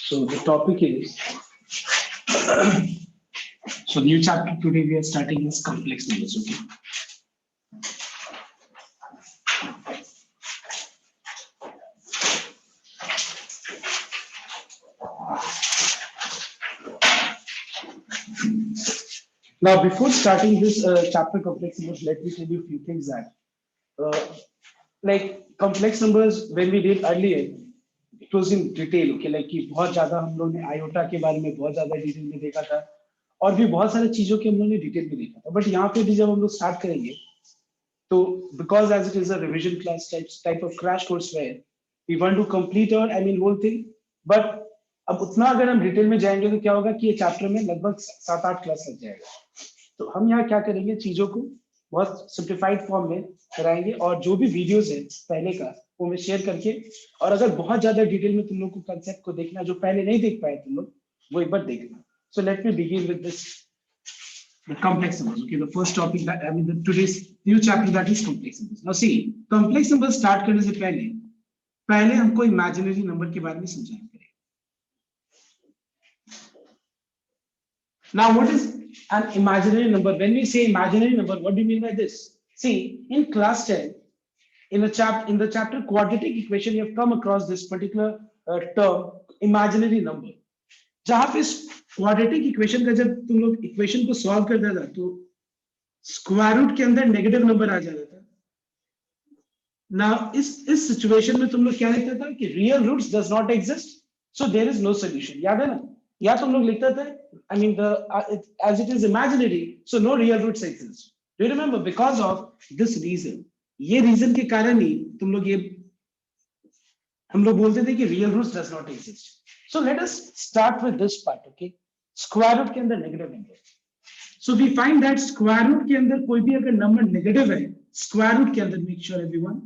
So the topic is so new chapter today we are starting is complex numbers. Okay. Now before starting this chapter complex numbers, let me tell you a few things that like complex numbers when we did earlier. It was in detail, okay, like कि बहुत ज्यादा हम लोग ने iota के बारे में बहुत ज्यादा डिटेल में देखा था और भी बहुत सारी चीजों के हम लोग ने डिटेल में देखा था, बट यहाँ पे भी जब हम लोग स्टार्ट करेंगे तो because as it is a revision class type of crash course where we want to complete और I mean whole thing, but अब उतना अगर हम डिटेल में जाएंगे तो क्या होगा कि ये चैप्टर में लगभग 7-8 क्लास लग जाएगा। तो हम यहाँ क्या करेंगे, चीजों को बहुत सिंप्लीफाइड फॉर्म में कराएंगे और जो भी वीडियोस है पहले का वो मैं शेयर करके, और अगर बहुत ज्यादा डिटेल में तुम लोग को कंसेप्ट को देखना जो पहले नहीं देख पाए तुम लोग वो एक बार देखना। So let me begin with this the complex numbers. Okay, the first topic that I mean today's new chapter that is complex numbers. Now see, complex numbers start करने से पहले हमको imaginary number के बारे में समझाना पड़ेगा। Now what is an imaginary number? When we say imaginary number, what do you mean by this? See, in class 10, in the chapter quadratic equation, you have come across this particular term, imaginary number. जहां पे quadratic equation का जब तुम लोग equation को solve करता था तो स्क्वायर रूट के अंदर नेगेटिव नंबर आ जाता था ना। इस सिचुएशन में तुम लोग क्या लिखता था कि real roots does not exist, so there is no solution. याद है ना, या तुम लोग लिखता था I mean as it is imaginary, so no real roots exist. Do you remember? Because of this reason, ये रीजन के कारण ही तुम लोग ये हम लोग बोलते थे कि real roots does not exist. So let us start with this part, okay? Square root के अंदर negative number. So we find that square root के अंदर कोई भी अगर number negative है, square root के अंदर make sure everyone,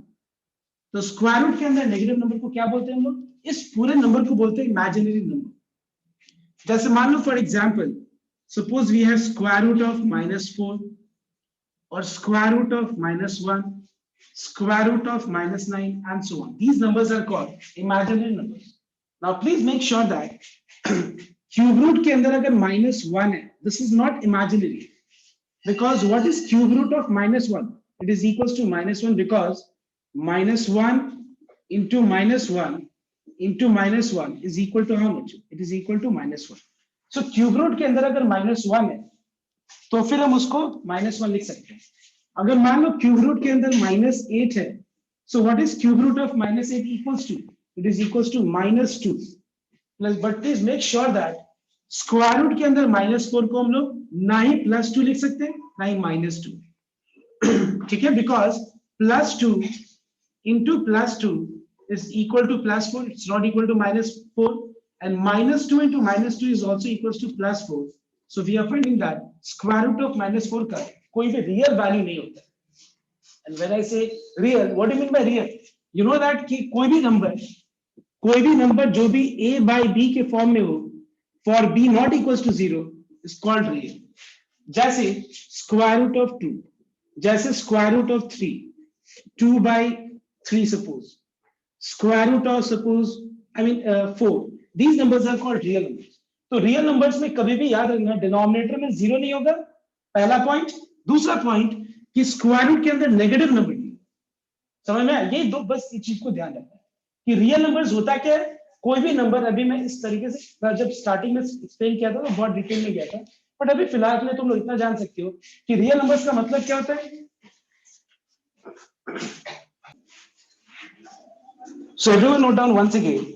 तो square root के अंदर negative number को क्या बोलते हैं हम लोग? इस पूरे number को बोलते हैं imaginary number. जैसे मान लो for example, suppose we have square root of -4 or square root of -1, square root of -9 and so on. These numbers are called imaginary numbers. Now please make sure that cube root के अंदर अगर -1 है, this is not imaginary, because what is cube root of -1? It is equals to -1 because -1 into -1 into -1 is equal to how much? It is equal to -1. So cube root के अंदर अगर -1 है तो फिर हम उसको -1 लिख सकते हैं। अगर मान लो cube root के अंदर -8 है, so what is cube root of -8 equals to? It is equals to -2. But please make sure that square root के अंदर -4 को हम लोग ना ही +2 लिख सकते हैं ना ही -2, ठीक है? Because +2 into +2 is equal to +4. It's not equal to -4, and -2 into -2 is also equals to +4. So we are finding that square root of -4 का कोई भी real value नहीं होता। And when I say real, what do you mean by real? You know that कि कोई भी number जो भी a by b के फॉर्म में हो, for b not equals to 0 is called real. जैसे square root of 2, जैसे square root of 3, 2 by 3 suppose, square root of suppose 4. These numbers are called real numbers. तो real numbers में कभी भी याद रखना डिनोमिनेटर में 0 नहीं होगा, पहला पॉइंट। दूसरा पॉइंट कि स्क्वायर रूट के अंदर नेगेटिव नंबर नहीं, समझ में? ये दो बस इस चीज को ध्यान रखना है कि रियल नंबर्स होता क्या है। कोई भी नंबर, अभी मैं इस तरीके से जब स्टार्टिंग में एक्सप्लेन किया था तो बहुत डिटेल में गया था, बट अभी फिलहाल के लिए तुम लोग इतना जान सकते हो कि रियल नंबर्स का मतलब क्या होता है। So everyone note down once again.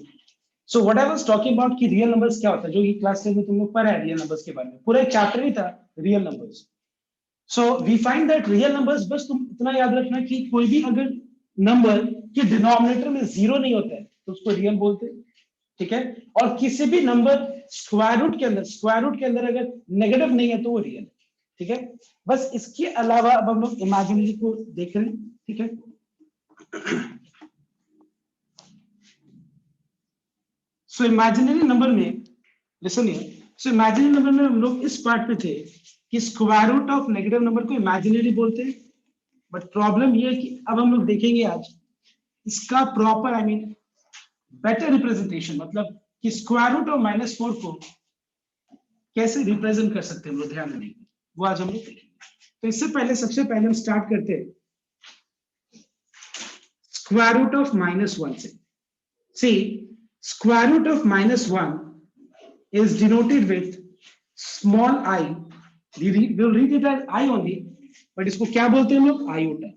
So what I was talking about कि रियल नंबर्स क्या होता है, जो ये क्लास 10 में तुम लोग पढ़ा है रियल नंबर्स के बारे में, पूरा एक चैप्टर ही था real numbers. So we find that real numbers, बस तुम इतना याद रखना कि कोई भी अगर नंबर के डिनोमिनेटर में 0 नहीं होता है तो उसको रियल बोलते हैं, ठीक है? और किसी भी नंबर स्क्वायर रूट के अंदर अगर नेगेटिव नहीं है तो वो रियल है, ठीक है? बस इसके अलावा अब हम लोग इमेजिनरी को देख रहे हैं, ठीक है? सो इमेजिनरी नंबर में listen here, so imaginary number में हम लोग इस पार्ट पे थे कि square root of negative number को इमेजिनरी बोलते हैं, बट प्रॉब्लम ये है कि अब हम लोग देखेंगे आज इसका प्रॉपर बेटर रिप्रेजेंटेशन, मतलब कि स्क्वायर रूट ऑफ -4 को कैसे रिप्रेजेंट कर सकते हैं हम लोग, ध्यान देंगे, वो आज हम लोग देखेंगे। तो इससे पहले सबसे पहले हम स्टार्ट करते हैं स्क्वायर रूट ऑफ -1 से। See square root of -1 is denoted with small I. We'll read it as I only, but इसको क्या बोलते हैं हम लोग, iota.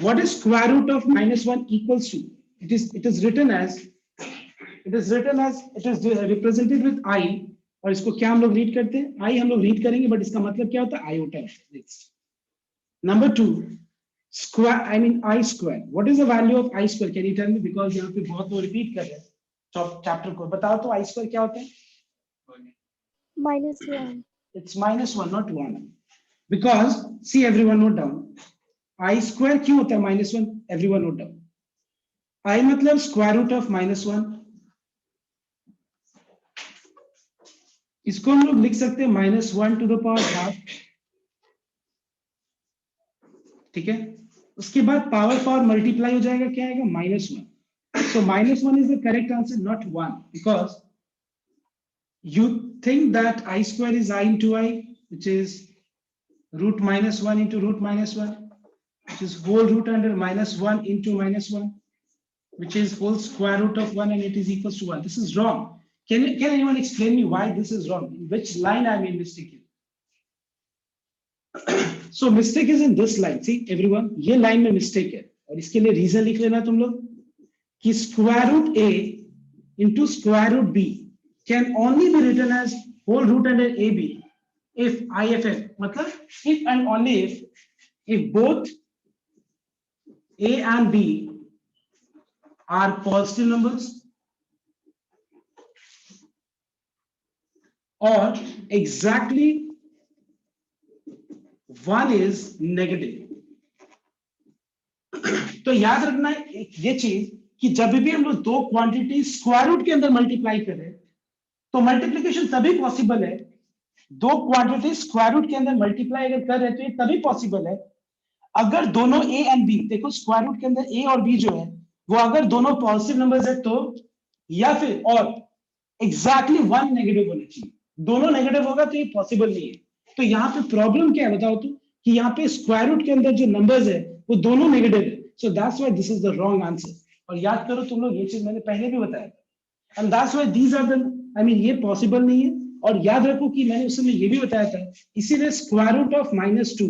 What is square root of -1 equals to? It is written as it is represented with I, और इसको क्या हम लोग रीड करते हैं, I हम लोग रीड करेंगे, बट इसका मतलब क्या होता है, iota. Number 2, square, I mean I square. What is the value of I square? Can you tell me? Because यहाँ पे बहुत लोग रिपीट कर रहे हैं चैप्टर को, बताओ तो आई स्क्वायर क्या होता है? -1. It's -1, not 1. Because see, everyone note down. I square क्यों होता है -1? Everyone note down. I मतलब स्क्वायर रूट ऑफ -1. इसको हम लोग लिख सकते हैं -1 to the power half. ठीक है, उसके बाद पावर मल्टीप्लाई हो जाएगा, क्या आएगा, -1. So -1 is the correct answer, not 1, because you think that I square is I into I, which is root -1 into root -1, which is whole root under -1 into -1, which is whole square root of 1, and it is equals to 1. This is wrong. Can anyone explain me why this is wrong? In which line I made mistake? So mistake is in this line. See everyone, ये line में mistake है, और इसके लिए reason लिख लेना तुम लोग कि square root a into square root b can only be written as whole root under ab if IFF, मतलब if and only if both a and b are positive numbers or exactly one is negative. तो याद रखना ये चीज कि जब भी हम लोग दो क्वांटिटी स्क्वायर रूट के अंदर मल्टीप्लाई करें तो मल्टीप्लिकेशन तभी पॉसिबल है, दो क्वांटिटी स्क्वायर रूट के अंदर मल्टीप्लाई अगर कर रहे हैं तो ये तभी पॉसिबल है अगर दोनों ए एंड बी, देखो स्क्वायर रूट के अंदर ए और बी जो है वो अगर दोनों पॉजिटिव नंबर्स है तो, या फिर और एग्जैक्टली वन नेगेटिव होना चाहिए, दोनों नेगेटिव होगा तो ये पॉसिबल नहीं है। तो यहाँ पे प्रॉब्लम क्या है बताओ तो, कि यहाँ पे स्क्वायर रूट के अंदर जो नंबर्स है वो दोनों नेगेटिव है, सो that's why this is the wrong answer. और याद करो तुम लोग, ये चीज मैंने पहले भी बताया था, and that's why these are the, I mean ये पॉसिबल नहीं है। और याद रखो कि मैंने उस समय ये भी बताया था, इसीलिए square root of -2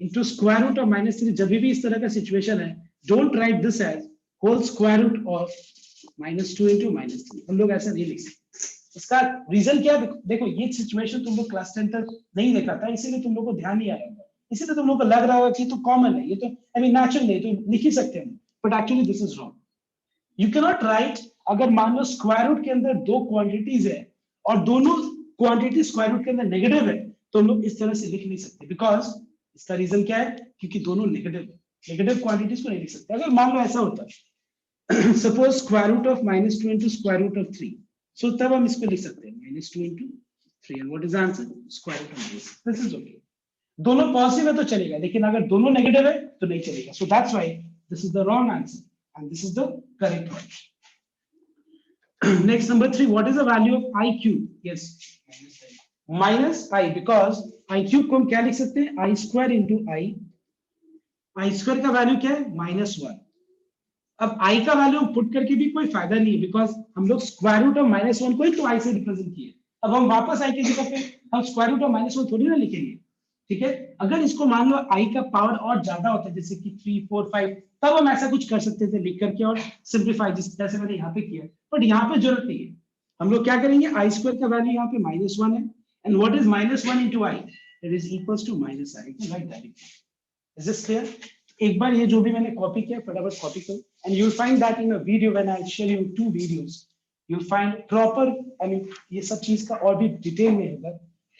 into square root of -3, जब भी इस तरह का सिचुएशन है, don't write this as whole square root of -2 into -3, हम लोग ऐसा नहीं लिख सकते। इसका रीजन क्या है, देखो ये सिचुएशन तुम लोग क्लास 10 तक नहीं देखा था, इसीलिए तुम लोग को ध्यान नहीं आ रहा है, इसीलिए तुम लोग को लग रहा होगा कि तो कॉमन है, ये तो आई मीन नेचुरल है, तो लिख ही सकते हैं, but actually this is wrong. You can not right, अगर मान लो स्क्वायर रूट के अंदर दो क्वांटिटीज है और दोनों क्वांटिटी स्क्वायर रूट के अंदर नेगेटिव है, तो हम लोग इस तरह से लिख नहीं सकते, बिकॉज इसका रीजन क्या है, क्योंकि दोनों नेगेटिव है, नेगेटिव क्वांटिटीज को नहीं लिख सकते। अगर मान लो ऐसा होता है, suppose square root of -2 into square root of 3, so तब हम इसको लिख सकते हैं -2 into 3, and what is the answer, square root of this. This is okay. दोनों पॉजिटिव है तो चलेगा, लेकिन अगर दोनों नेगेटिव है तो नहीं चलेगा, सो that's why this is the wrong answer and this is the correct one. Next, number 3, what is the value of I cube? Yes, -i, because I cube को हम क्या लिख सकते हैं, I square into I square का value क्या है, -1। अब I का वैल्यू पुट करके भी कोई फायदा नहीं है, बिकॉज हम लोग स्क्वायर रूट ऑफ -1 को ही तो I से रिप्रेजेंट किए, अब हम वापस I की जगह पे हम स्क्वायर रूट ऑफ -1 थोड़ी ना लिखेंगे, ठीक है। अगर इसको मान लो I का पावर और ज्यादा होता है, जैसे कि 3, 4, 5, तब हम ऐसा कुछ कर सकते थे लिख करके और सिंप्लीफाई, जैसे मैंने यहाँ पे किया, बट यहाँ पे जरूरत नहीं है। हम लोग क्या करेंगे, I स्क्वायर का वैल्यू यहाँ पे -1 है, and what is -1 into I, it is equals to -i, right that. Is this clear? एक बार ये जो भी मैंने कॉपी किया फटाफट कॉपी करो, and you will find that in a video when I share you 2 videos, you will find proper, I mean ये सब चीज का और भी डिटेल में होगा।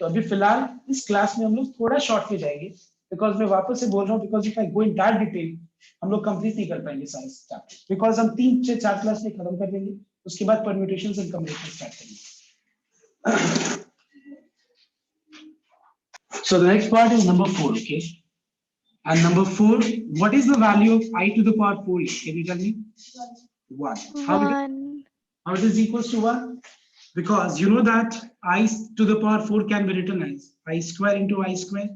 तो अभी फिलहाल इस क्लास में हम लोग थोड़ा शॉर्ट में जाएंगे, बिकॉज मैं वापस से बोल रहा हूँ, because if I go in that detail हम लोग कंप्लीट नहीं कर पाएंगे सारे चैप्टर, बिकॉज हम 3 से 4 क्लास में खत्म कर देंगे, उसके बाद परम्यूटेशंस एंड कॉम्बिनेशंस स्टार्ट करेंगे। So the next part is number 4, okay? And number 4, what is the value of I to the power 4? Can you tell me? 1. How it is equals to 1? Because you know that I to the power 4 can be written as I square into I square.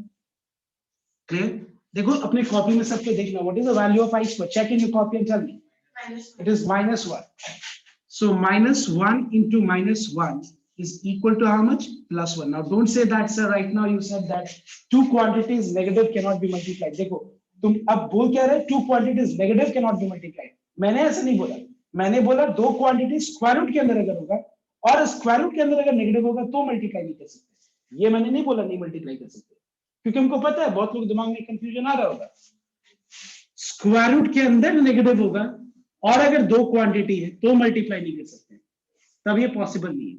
Clear? देखो अपने copy में सब पे देखना. What is the value of I square? Check in your copy and tell me. It is -1. So -1 into -1 is equal to how much? +1. Now don't say that, sir. Right now you said that two quantities negative cannot be multiplied. देखो तुम अब बोल क्या रहे? Two quantities negative cannot be multiplied. मैंने ऐसा नहीं बोला. मैंने बोला दो क्वांटिटी स्क्वायर रूट के अंदर अगर होगा और स्क्वायर रूट के अंदर अगर नेगेटिव होगा तो मल्टीप्लाई नहीं कर सकते. ये मैंने नहीं बोला नहीं मल्टीप्लाई कर सकते, क्योंकि हमको पता है बहुत लोग दिमाग में कंफ्यूजन आ रहा होगा. स्क्वायर रूट के अंदर नेगेटिव होगा और अगर दो क्वांटिटी है तो मल्टीप्लाई नहीं कर सकते, तब ये पॉसिबल नहीं है.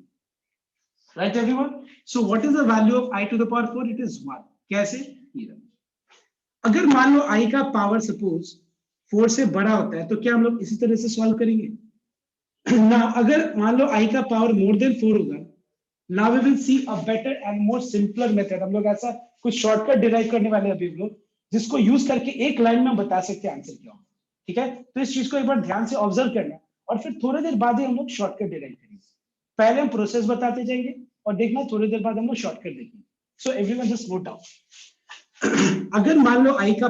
Right everyone? So what is the value of i to the power 4? It is 1. कैसे? अगर मान लो i का पावर सपोज 4 से बड़ा होता है तो क्या हम लोग इसी तरह से सॉल्व करेंगे ना? अगर मान लो i का पावर मोर देन 4 होगा, now we will see a better and more simpler method. हम लोग ऐसा कुछ शॉर्टकट डिराइव करने वाले हैं अभी हम लोग, जिसको यूज करके एक लाइन में बता सकते हैं आंसर क्या होगा. ठीक है? तो इस चीज को एक बार ध्यान से ऑब्जर्व करना और फिर थोड़ी देर बाद ही हम लोग शॉर्टकट डिराइव करेंगे. पहले हम प्रोसेस बताते जाएंगे और देखना थोड़ी देर बाद हम लोग शॉर्टकट देखेंगे. So everyone just note down. अगर मान लो i का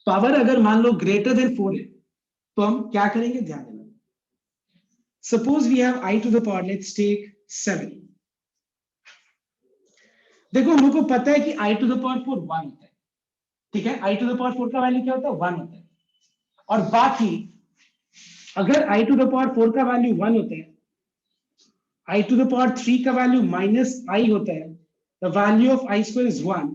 पावर अगर मान लो ग्रेटर देन 4 है तो हम क्या करेंगे? ध्यान देना. Suppose we have i to the power, let's take 7. देखो हम लोग को पता है कि i to the power 4 1 होता है. ठीक है? i to the power 4 का वैल्यू क्या होता है? 1 होता है. और बाकी अगर i to the power 4 का वैल्यू 1 होता है, i to the power 3 का वैल्यू -i होता है, the value of i square is 1.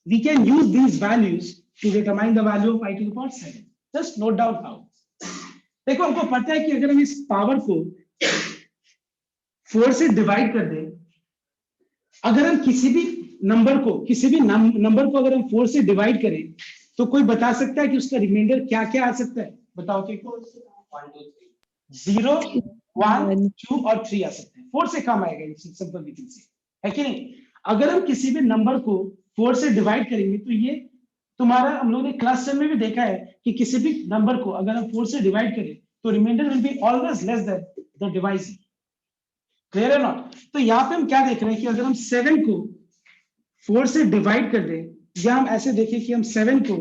We can use these values to determine the value of i to the power 7. Just note down how. देखो हमको पता है कि अगर हम इस पावर को 4 से डिवाइड कर दें, अगर हम किसी भी नंबर को अगर हम 4 से डिवाइड करें तो कोई बता सकता है कि उसका रिमाइंडर क्या क्या आ सकता है? बताओ. कि 0 1 2 और 3 आ सकते हैं. 4 से कम आएगा, सिंपल वी कैन से, है कि नहीं? अगर हम किसी भी नंबर को 4 से डिवाइड करेंगे तो ये तुम्हारा, हम लोगों ने क्लास 10 में भी देखा है कि किसी भी नंबर को अगर हम 4 से डिवाइड करें तो remainder will be always less than the divisor. Clear है नॉट? तो यहाँ पे हम क्या देख रहे हैं कि अगर हम 7 को 4 से डिवाइड कर दें, या हम ऐसे देखें कि हम 7 को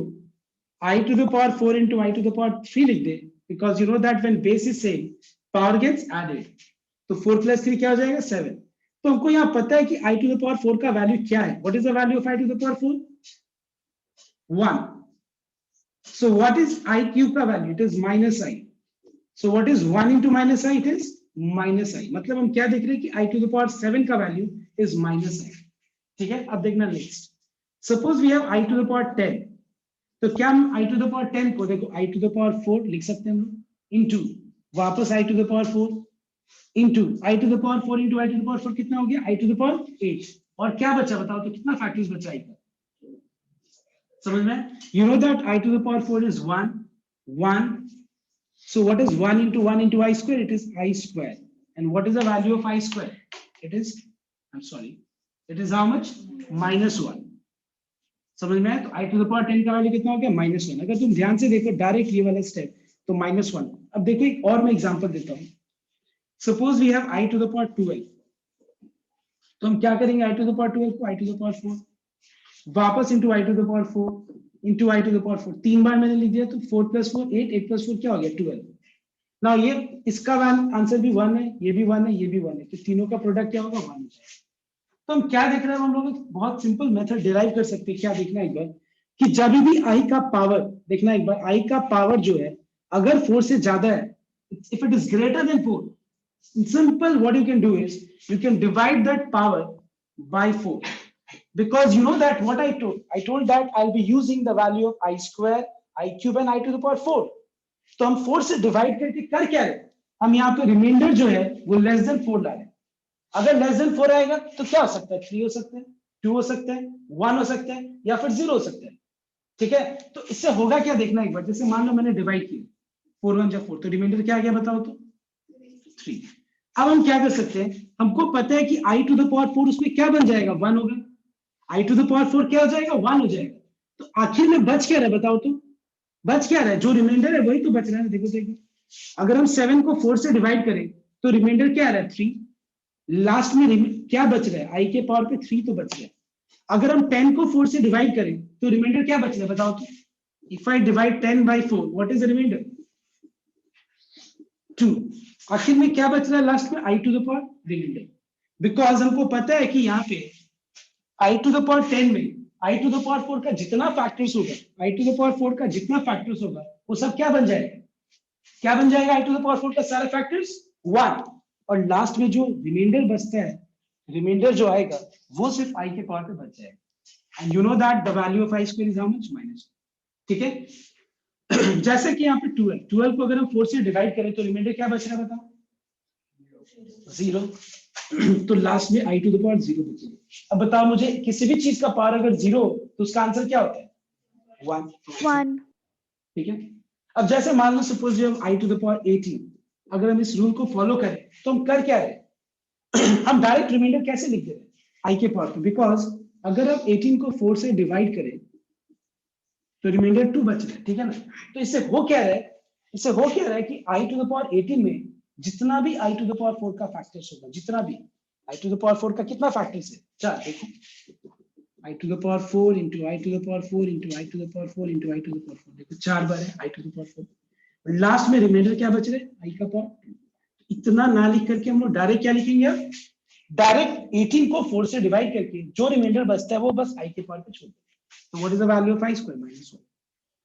i to the power 4 into i to the power 3 लिख दें, because you know that when base is same power gets added, तो 4 plus 3 क्या हो जाएगा? 7. तो हमको यहाँ पता है कि i to the power 4 का वैल्यू क्या है. What is the value of i to the power 4? 1. So what is i cube का value? It is -i. So what is 1 into -i? It is -i. मतलब हम क्या देख रहे हैं कि i to the power 7 का वैल्यू is -i. ठीक है? अब देखना next. Suppose we have i to the power 10. तो क्या हम i to the power 10 को देखो i to the power 4 लिख सकते हैं हम लोग into वापस i to the power 4 into i to the power 4 into i to the power 4 कितना हो गया? i to the power 8. और क्या बचा बताओ तो कितना फैक्टर्स बचा है? समझ में? You know that i to the power 4 is 1 1. So what is 1 into I square? It is I square. And what is the value of I square? It is, I'm sorry, it is how much? -1. समझ में? तो I to the power 10 का value कितना हो गया? -1. अगर तुम ध्यान से देखो डायरेक्ट ये वाला स्टेप तो -1. अब देखो एक और मैं एग्जांपल देता हूँ. Suppose we have I to the power 12. तो हम क्या करेंगे? I to the power 12 को I to the power 4 वापस into I to the power 4 into I to the power 4. 3 बार मैंने लिख दिया तो 4 plus 4 8, 8 plus 4 क्या हो गया? 12. ना ये इसका आंसर भी 1 है, ये भी 1 है, ये भी 1 है, तो तीनों का प्रोडक्ट क्या होगा? 1 हो जाएगा. तो हम क्या देख रहे हैं? हम लोग बहुत सिंपल मेथड डिराइव कर सकते हैं. क्या देखना एक बार कि जब भी i का पावर देखना एक बार, i का पावर जो है अगर 4 से ज्यादा है, if it is greater than 4, simple what you can do is you can divide that power by 4. Because you know that what I told that I'll be using the value of I square, I cube and I to the power 4. तो हम 4 से divide करके कर क्या रहे? हम यहाँ पे रिमाइंडर जो है वो लेस देन 4 ला रहे हैं. अगर लेस देन 4 आएगा तो क्या हो सकता है? 3 हो सकता है, 2 हो सकता है, 1 हो सकता है या फिर 0 हो सकता है. ठीक है? तो इससे होगा क्या देखना एक बार. जैसे मान लो मैंने डिवाइड किया 4 1 4 तो रिमाइंडर क्या आ गया बताओ तो? 3. अब हम क्या कर सकते हैं? हमको पता है कि I to the power 4 उसमें क्या बन जाएगा? 1 होगा. I to the power 4 क्या हो जाएगा? 1 हो जाएगा. तो आखिर में बच क्या रहा है बताओ तो? बच क्या रहा है? जो रिमाइंडर है वही तो बच रहा है. देखो अगर हम 7 को 4 से डिवाइड करें तो रिमाइंडर क्या आ रहा है 3, लास्ट में क्या बच रहा है आई के पावर पे 3 तो बच रहा है। अगर हम 10 को 4 से डिवाइड करें तो रिमाइंडर क्या बच रहा है बताओ तो। If I divide 10 by 4 what is the remainder 2। आखिर में क्या बच रहा है लास्ट में i to the power remainder, because हमको पता है कि यहाँ पे आई टू द पावर 10 में आई टू द पावर 4 का जितना फैक्टर्स होगा, आई टू द पावर 4 का जितना फैक्टर्स होगा वो सब क्या बन जाएगा, क्या बन जाएगा आई टू द पावर 4 का सारा फैक्टर्स 1, और लास्ट में जो रिमाइंडर बचता है, रिमाइंडर जो आएगा वो सिर्फ आई के पावर पे बच जाएगा। And you know that the value of i square is how much -1। ठीक है जैसे कि यहाँ पे 12 को अगर हम 4 से डिवाइड करें तो रिमाइंडर क्या बच रहा है बताओ 0। तो लास्ट में आई टू द पावर 0 बचेगा। अब बताओ मुझे किसी भी चीज का पावर अगर 0 तो उसका आंसर क्या होता है 1। ठीक है अब जैसे मान लो सपोज हम आई टू द पावर 18, अगर हम इस रूल को फॉलो करें तो हम कर क्या रहे हम डायरेक्ट रिमाइंडर कैसे लिख दे रहे हैं आई के पावर पे, बिकॉज अगर हम 18 को 4 से डिवाइड करें तो रिमाइंडर 2 बच रहा है। ठीक है ना, तो इससे हो क्या रहा है, इससे हो क्या रहा है कि आई टू द पावर 18 में जितना भी आई टू द पावर 4 का फैक्टर्स होगा, जितना भी आई टू द पावर 4 का कितना फैक्टर्स है 4, देखो i to the power 4 into i to the power 4 into i to the power 4 into i to the power 4, देखो 4 बार है i to the power 4। Last में रिमाइंडर क्या बच रहा है आई का पावर। इतना ना लिख करके हम लोग डायरेक्ट क्या लिखेंगे, अब डायरेक्ट 18 को 4 से डिवाइड करके जो रिमाइंडर बचता है वो बस आई के पावर पे छोड़ देंगे। So what is the value of I square -1?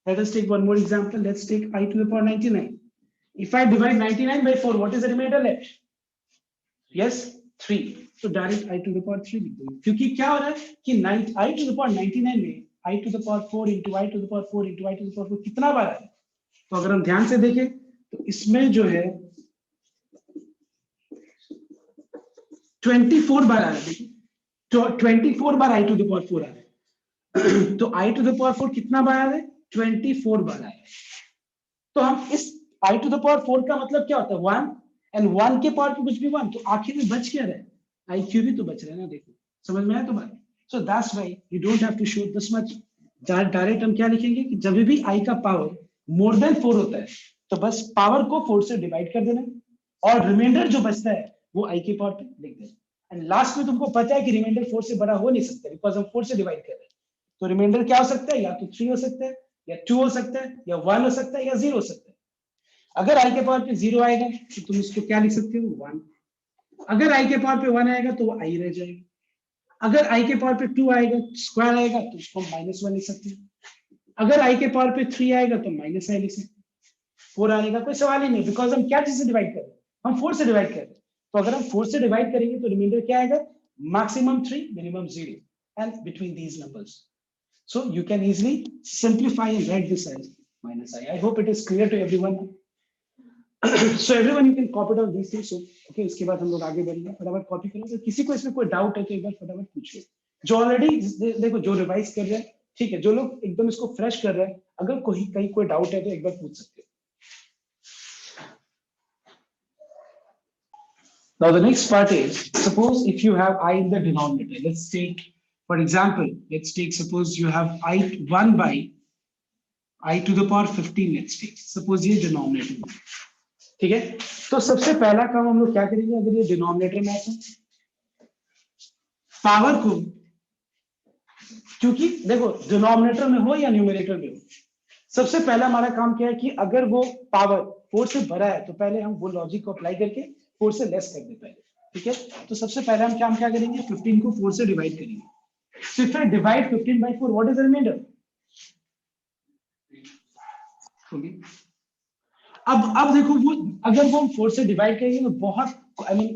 Let us take one more example. Let's take I to the power 99. If I divide 99 by 4, what is the remainder left? Yes, 3. So direct I to the power 3 लिख देंगे, क्योंकि क्या हो रहा है कि I to the power 99 में I to the power 4 into I to the power 4 into I to the power 4 कितना बार है। तो अगर हम ध्यान से देखें तो इसमें जो है 24 बार आ रहा है। देखिए तो 24 बार I to the power 4 आ रहा है। तो आई टू द पावर 4 कितना बार आया है 24 बार आया है। तो हम इस आई टू द पावर 4 का मतलब क्या होता है 1, एंड 1 के पावर पे कुछ भी 1, तो आखिर में बच क्या रहा है आई क्यू भी तो बच रहा है ना। देखो समझ में आया तो बात। So that's why you don't have to show this much. Direct हम क्या लिखेंगे कि जब भी आई का पावर मोर देन 4 होता है तो बस पावर को 4 से डिवाइड कर देना और रिमाइंडर जो बचता है वो आई के पावर पे लिख देना। एंड लास्ट में तुमको पता है कि रिमाइंडर 4 से बड़ा हो नहीं सकता बिकॉज हम 4 से डिवाइड कर रहे हैं। तो रिमाइंडर क्या हो सकता है, या तो 3 हो सकता है, या 2 हो सकता है, या 1 हो सकता है, या 0 हो सकता है। अगर आई के पावर पे 0 आएगा तो तुम इसको क्या लिख सकते हो 1। अगर आई के पावर पे 1 आएगा तो वो आई रह जाएगा। अगर आई के पावर पे 2 आएगा स्क्वायर आएगा तो उसको -1 लिख सकते हैं। अगर आई के पावर पे 3 आएगा तो -i लिख सकते हैं। 4 आएगा कोई सवाल ही नहीं, बिकॉज हम क्या चीज से डिवाइड कर रहे हैं, हम 4 से डिवाइड कर रहे हैं। तो अगर हम 4 से डिवाइड करेंगे तो रिमाइंडर क्या आएगा maximum 3 minimum 0 and between these numbers. So you can easily simplify and write this as -i. I hope it is clear to everyone. So everyone you can copy down these things. So okay, इसके बाद हम लोग आगे बढ़ेंगे। फटाफट copy करो। तो किसी को इसमें कोई डाउट है तो एक बार फटाफट पूछिए। जो ऑलरेडी देखो जो रिवाइज कर रहे हैं ठीक है, जो लोग एकदम इसको फ्रेश कर रहे हैं अगर कहीं कोई डाउट है तो एक बार पूछ सकते हैं। Now the next part is, suppose if you have I in the denominator, let's take for example, let's take suppose you have I 1 by I to the power 15, let's take suppose ये denominator में ठीक है। तो सबसे पहला काम हम लोग क्या करेंगे, अगर ये डिनोमिनेटर में आता पावर को, क्योंकि देखो डिनोमिनेटर में हो या न्यूमरेटर में हो, सबसे पहला हमारा काम क्या है कि अगर वो पावर 4 से बड़ा है तो पहले हम वो लॉजिक को अप्लाई करके 4 से लेस कर दे पहले। ठीक है, तो सबसे पहले हम क्या करेंगे 15 को 4 से डिवाइड करेंगे। So if I divide 15 by 4, what is the remainder? अब देखो वो अगर वो हम 4 से डिवाइड करेंगे तो बहुत आई मीन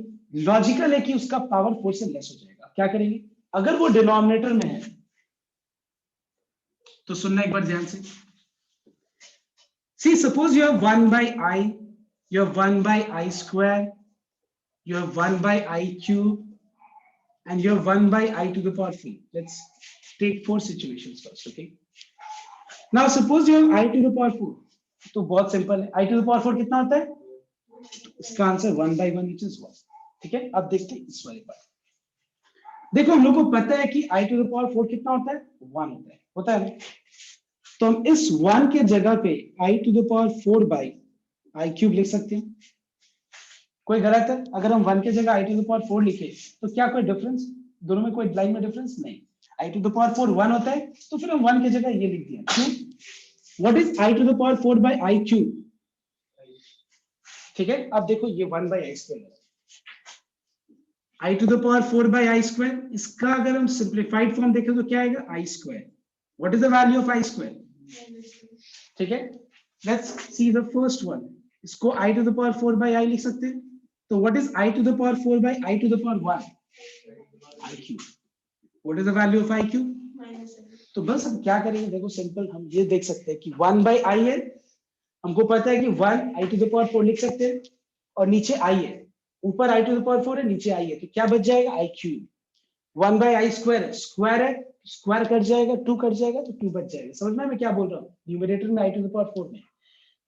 लॉजिकल है कि उसका पावर 4 से लेस हो जाएगा। क्या करेंगे, अगर वो डिनोमिनेटर में है तो सुनना एक बार ध्यान से। See, suppose you have 1 by I, you have 1 by I square, you have 1 by I cube, and you have 1 by I to the power 3. Let's take 4 situations first, okay? Now suppose you have I to the power 4. तो बहुत simple है, I to the power 4 कितना होता है, इसका answer 1 by 1 which is 1. ठीक है, अब देखते हैं इस वाले पर। देखो हम लोग को पता है कि I to the power 4 कितना होता है, 1 होता है ना। तो हम इस 1 के जगह पे I to the power 4 by I cube लिख सकते हैं। कोई गलत है? अगर हम 1 की जगह आई टू द पावर 4 लिखे तो क्या कोई डिफरेंस, दोनों में कोई लाइन में डिफरेंस नहीं। आई टू द पावर 4 1 होता है, तो फिर हम 1 की जगह ये लिख दिया। क्यों? What is I to the power 4 by I cube? ठीक है, अब देखो ये 1 बाय आई स्क्वायर है। I to the power 4 by i square, इसका अगर हम सिंप्लीफाइड फॉर्म देखें तो क्या आएगा? I square. What is the value of i square? ठीक है, let's see the first one. इसको i to the power 4 by i लिख सकते हैं। तो what is I to the power 4 by I to the power 1? I cube. What is the value of I cube? तो बस हम क्या करेंगे, देखो सिंपल, हम ये देख सकते हैं कि 1 बाय आई है, हमको पता है कि 1 आई टू द पावर 4 लिख सकते हैं, और नीचे आई है, ऊपर आई टू द पावर 4 है, नीचे आई है, तो क्या बच जाएगा? आई क्यूब। 1 बाय आई स्क्वायर है, स्क्वायर है, स्क्वायर कट जाएगा, 2 कट जाएगा, तो 2 बच जाएगा। समझ में मैं क्या बोल रहा हूँ? न्यूमरेटर में आई टू द पावर 4 में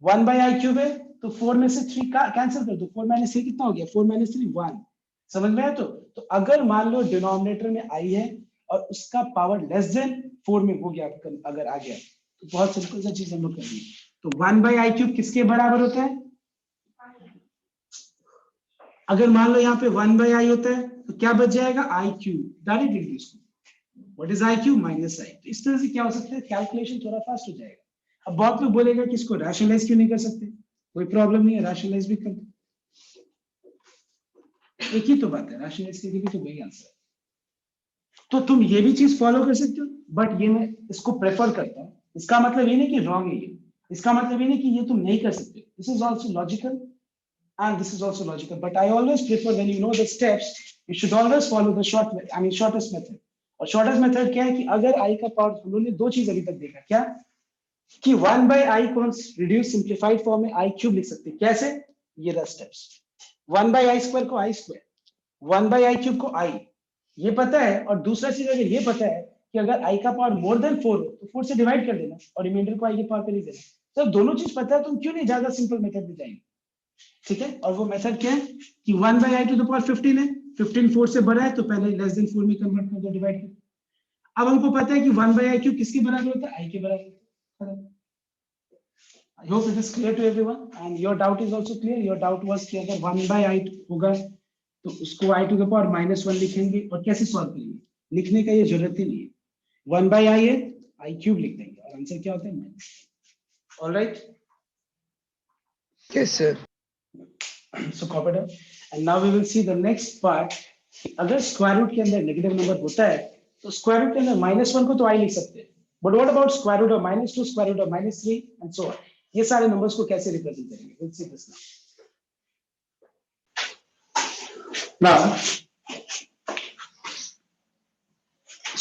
1 बाय आई क्यूब है, तो 4 में से 3 का कैंसिल कर दो, 4 माइनस 3 कितना हो गया? 4 माइनस 3 1। समझ में आया? तो अगर मान लो डिनोमिनेटर में आई है और उसका पावर लेस देन 4 में हो गया, अगर आ गया, तो बहुत सिंपल सा चीज हम लोग करेंगे। तो 1 बाय आई क्यूब किसके बराबर होता है? अगर मान लो यहाँ पे 1 बाय आई होता है तो क्या बच जाएगा? आई क्यूब। डायरेक्ट लिख दो इसको, what is i cube minus i. तो इस तरह से क्या हो सकता है, कैलकुलेशन थोड़ा फास्ट हो जाएगा। अब बहुत लोग बोलेगा कि इसको रैशनलाइज क्यों नहीं कर सकते? कोई प्रॉब्लम नहीं है, रैशनलाइज भी कर दो, एक ही तो बात है, रैशनलाइज करके भी तो वही आंसर है। तो तुम ये भी चीज फॉलो कर सकते हो, बट ये मैं इसको प्रेफर करता हूँ। इसका मतलब ये नहीं कि रॉन्ग है ये, इसका मतलब ये नहीं कि ये तुम नहीं कर सकते। This is also logical and this is also logical, but I always prefer, when you know the steps, you should always follow the shortest method. और shortest method क्या है कि अगर i का पावर, हम लोगों ने दो चीज अभी तक देखा, क्या कि 1 by i को हम रिड्यूस सिंप्लीफाइड फॉर्म में i क्यूब लिख सकते हैं। कैसे? ये रहा स्टेप्स। 1 by i स्क्वायर को i square, 1 by i cube को i, ये पता है। और दूसरा चीज अगर ये पता है कि अगर i का पावर मोर देन 4 हो तो 4 से डिवाइड कर देना और रिमाइंडर को i के पावर पे लिख देना। तो दोनों चीज पता है, तुम क्यों नहीं ज्यादा सिंपल मेथड में जाएंगे? ठीक है, और वो मेथड क्या है कि 1 by I to the power 15 है, 15 4 से बड़ा है, तो पहले लेस देन 4 में कन्वर्ट कर दो, डिवाइड कर। अब हमको पता है कि 1 बाय आई क्यूब किसके बराबर होता है? आई के बराबर होता है। I hope it is clear to everyone, and your doubt is also clear. Your doubt was कि अगर 1 बाय आई होगा तो उसको आई टू द पावर -1 लिखेंगे, और कैसे सॉल्व करेंगे? लिखने का ये जरूरत ही नहीं है, 1 बाय आई है, आई क्यूब लिख देंगे, और आंसर क्या होता है? Minus. Alright, Yes, sir. so copy it, and now we will see the next part। अगर स्क्वायर रूट के अंदर नेगेटिव नंबर होता है तो स्क्वायर रूट के अंदर -1 को तो आई लिख सकते हैं, but what about square root of -2, square root of -3 and so on? ये सारे नंबर्स को कैसे रिप्रेजेंट करेंगे? Will see this now.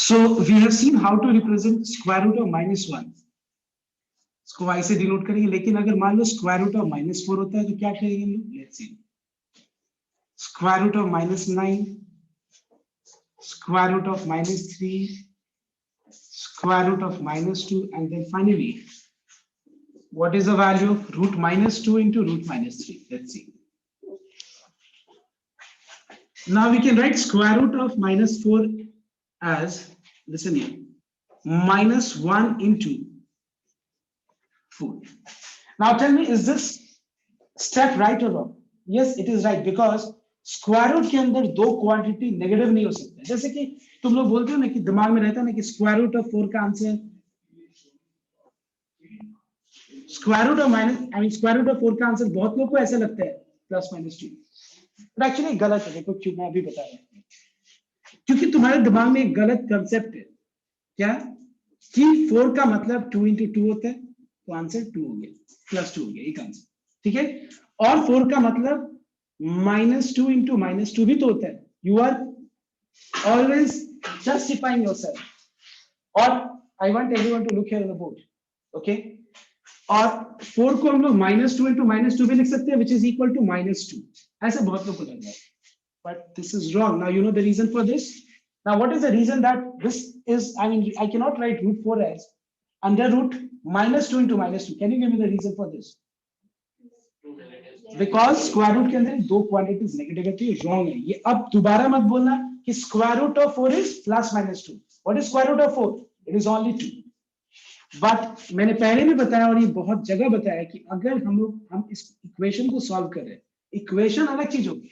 So we have seen how to represent square root of -1, इसको y से डिनोट करेंगे। लेकिन अगर मान लो स्क्वायर रूट ऑफ -4 होता है तो क्या करेंगे हम लोग? Let's see, square root of -9, square root of -3, square root of -2, and then finally, what is the value of root -2 into root -3? Let's see. Now we can write square root of -4 as, listen here, -1 into 4. Now tell me, is this step right or wrong? Yes, it is right, because square root के अंदर दो quantity negative नहीं हो सकते। जैसे कि तुम लोग बोलते हो ना कि दिमाग में रहता है ना कि स्क्वायर रूट ऑफ 4 का answer, square root of square root of 4 का आंसर बहुत लोग को ऐसा लगता है +-2, बट एक्चुअली गलत है। देखो क्यों, मैं अभी बता रहा हूँ। क्योंकि तुम्हारे दिमाग में एक गलत कंसेप्ट है, क्या कि 4 का मतलब 2 into 2 होता है, तो आंसर 2 हो गया, +2 हो गया, एक आंसर। ठीक है, और 4 का मतलब -2 into -2 भी तो होता है। You are always justifying yourself. और I want everyone to look here in the board, okay. और 4 को हम लोग -2 into -2 भी लिख सकते हैं, which is equal to -2। ऐसे बहुत लोग को लग रहा है, but this is wrong. Now you know the reason for this. Now what is the reason that this is, I cannot write root 4 as under root -2 into -2? Can you give me the reason for this? Because square root के अंदर दो quantities negative है, wrong है ये। अब दोबारा मत बोलना कि square root of 4 is +-2। What is square root of 4? It is only 2। But मैंने पहले भी बताया और ये बहुत जगह बताया कि अगर हम इस इक्वेशन को सॉल्व कर रहे हैं, इक्वेशन अलग चीज होगी,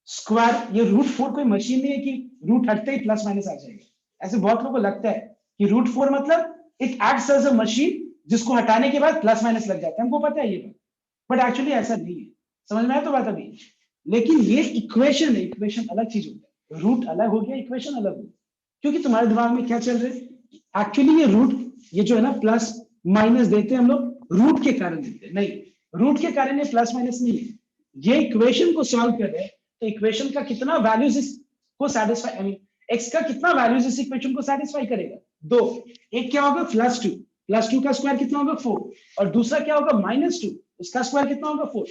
स्क्वायर, ये रूट 4 कोई मशीन नहीं है कि रूट हटते ही प्लस माइनस आ जाएगा। ऐसे बहुत लोगों को लगता है कि रूट 4 मतलब it acts as a machine जिसको हटाने के बाद प्लस माइनस लग जाता है, हमको पता है ये बात, बट एक्चुअली ऐसा नहीं है। समझ में आया तो बात अभी? लेकिन ये इक्वेशन है, इक्वेशन अलग चीज होता है, रूट अलग हो गया, इक्वेशन अलग हो गया। क्योंकि तुम्हारे दिमाग में क्या चल रहा है, एक्चुअली ये रूट, ये जो है ना प्लस माइनस देते हैं हम लोग रूट के कारण देते हैं, नहीं, रूट के कारण ये प्लस माइनस नहीं है। ये इक्वेशन को सॉल्व कर रहे हैं तो इक्वेशन का कितना वैल्यूज इसको सेटिस्फाई, आई मीन एक्स का कितना वैल्यूज इस इक्वेशन को सेटिस्फाई करेगा, दो, एक क्या होगा +2, +2 का स्क्वायर कितना होगा 4, और दूसरा क्या होगा -2, उसका स्क्वायर कितना होगा 4।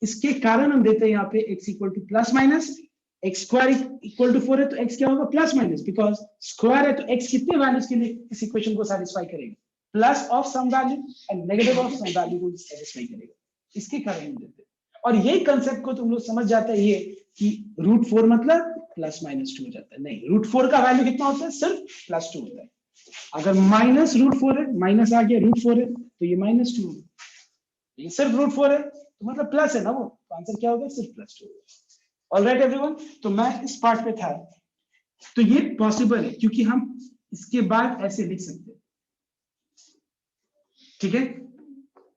इसके कारण हम देते हैं यहाँ पे x equal to plus minus, x square equal to 4 है तो x क्या होगा प्लस माइनस, बिकॉज स्क्वायर है तो x कितने वैल्यूज के लिए इस इक्वेशन को सेटिस्फाई करेगा, plus of some value and negative of some value को सेटिस्फाई करेगा, इसके कारण हम देते हैं। और यही कंसेप्ट को तुम लोग समझ जाते हैं ये कि √4 मतलब +-2 हो जाता है, नहीं, √4 का वैल्यू कितना होता है, सिर्फ +2 होता है। अगर -√4 है, माइनस आ गया, √4 है तो ये -2 होगा, ये सिर्फ √4 है तो मतलब प्लस है ना वो, तो आंसर क्या होगा, सिर्फ +2 होगा। ऑलराइट एवरीवन, तो मैं इस पार्ट पे था, तो ये पॉसिबल है क्योंकि हम इसके बाद ऐसे लिख सकते हैं, ठीक है,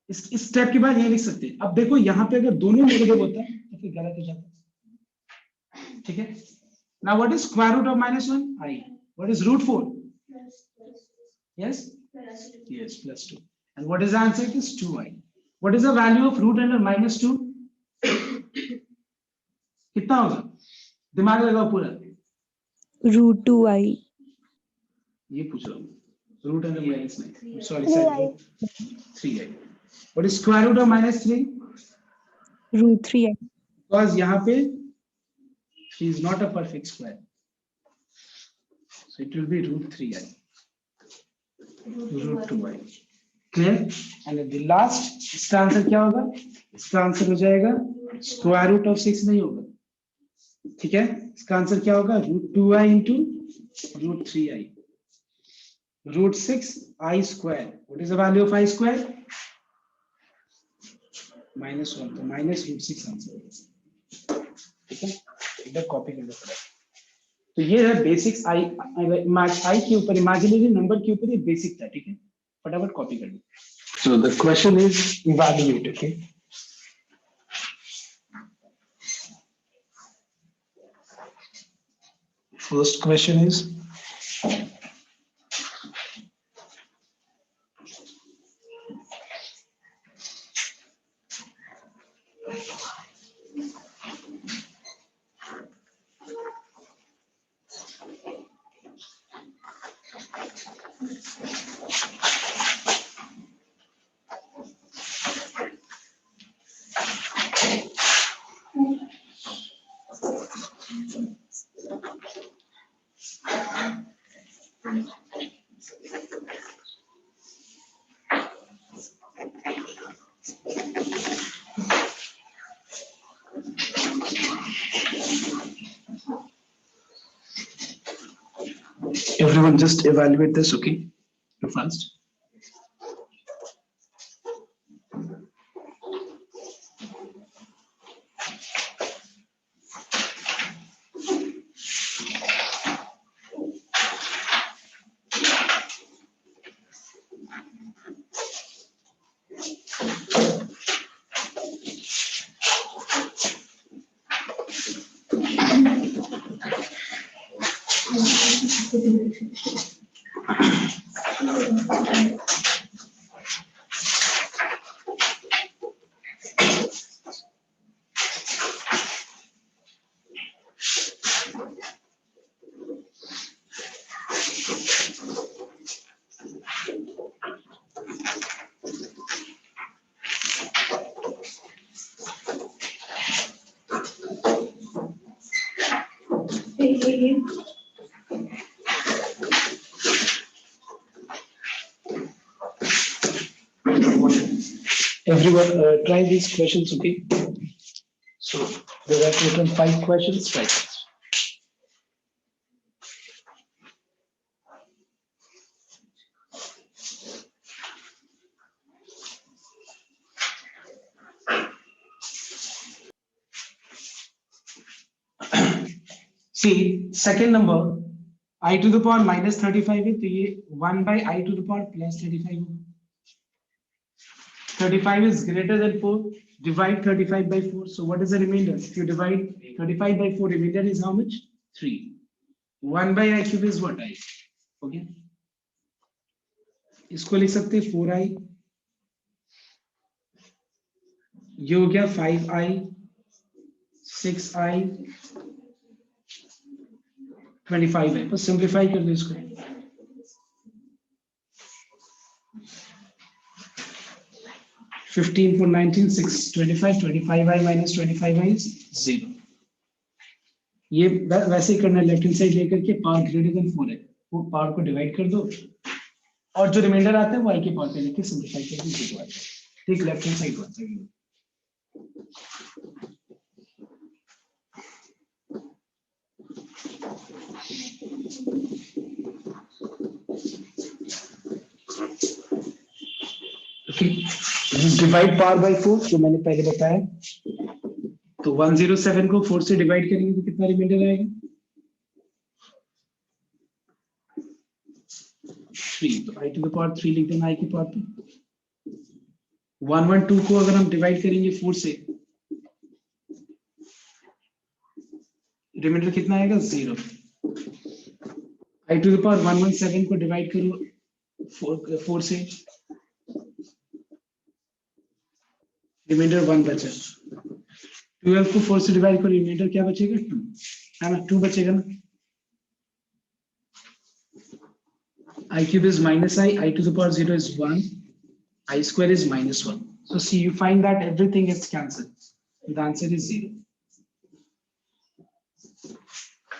इस स्टेप के बाद ये लिख सकते हैं। अब देखो यहाँ पे अगर दोनों नेगेटिव होता है तो फिर गलत हो जाता है, ठीक है। Now what is square root of -1, I, what is √4, yes, yes, +2, and what is the answer, it is 2i. What is the value of root under -2, कितना होगा, दिमाग लगाओ पूरा, √2i. ये पूछ रहा हूँ, root under -9, sorry sir, 3i. What is square root of -3, √3i. because यहाँ पे 3 is not a perfect square, so it will be √3i, √2i, clear? And at the last इसका आंसर क्या होगा, इसका आंसर हो जाएगा स्क्वायर रूट ऑफ 6 नहीं होगा, ठीक है, इसका आंसर क्या होगा, √2i into √3i, √6i square. What is the value of I square, -1, तो -√6 आंसर होगा, ठीक है, इधर कॉपी कर लो। तो ये है बेसिक्स, आई के ऊपर, इमेजिनरी नंबर के ऊपर ये बेसिक था, ठीक है, फटाफट कॉपी कर लो। So the question is evaluate, okay, first question is everyone just evaluate this, okay, fast. Everyone try these questions, okay? So there are total 5 questions, right? See, second number I to the power minus 35 है, तो ये 1 by I to the power plus 35 होगा. 35 is greater than 4. Divide 35 by 4. So what is the remainder? If you divide 35 by 4, remainder is how much? 3. 1 by I cube is what? I. Okay. इसको लिख सकते हैं 4i. ये हो गया 5i, 6i, 25 है. बस सिंप्लीफाई कर दो इसको. 15 for 19, 6, 25, 25i minus 25i is 0. ये वैसे ही करना है, लेफ्ट हैंड साइड लेकर के पावर ग्रेटर देन 4 है, वो पावर को डिवाइड कर दो और जो रिमाइंडर आता है वो आई के पावर पे लेके सिंप्लीफाई कर दो, 0 आता है. ठीक, लेफ्ट हैंड साइड होता है. डिवाइड पावर बाय 4 जो मैंने पहले बताया. तो 107 को 4 से डिवाइड करेंगे तो कितना रिमाइंडर आएगा? 3. तो i to the power 3 लिख देना i की पावर पे. 112 को अगर हम डिवाइड करेंगे 4 से, रिमाइंडर कितना आएगा? 0. i to the power 117 को डिवाइड करो 4 से, रिमाइंडर 1 बचा. 12 को 4 से डिवाइड करो, रिमाइंडर क्या बचेगा? 2 है ना, 2 बचेगा ना. I cube is minus I to the power 0 is 1, I square is minus 1. So see, you find that everything gets cancelled. The answer is 0.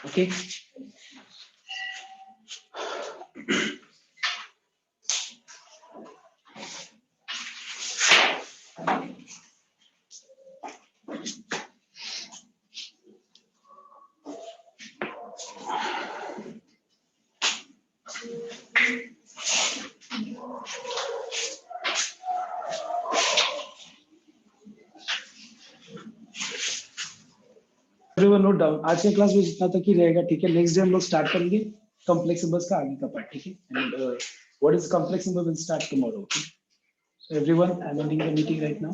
Okay. Note down. आज के क्लास में इतना तक ही रहेगा. ठीक है, नेक्स्ट डे हम लोग स्टार्ट करेंगे कॉम्प्लेक्स नंबर्स का आगे का पार्ट. ठीक है, and what is complex number will start tomorrow. So everyone, I am ending the meeting right now.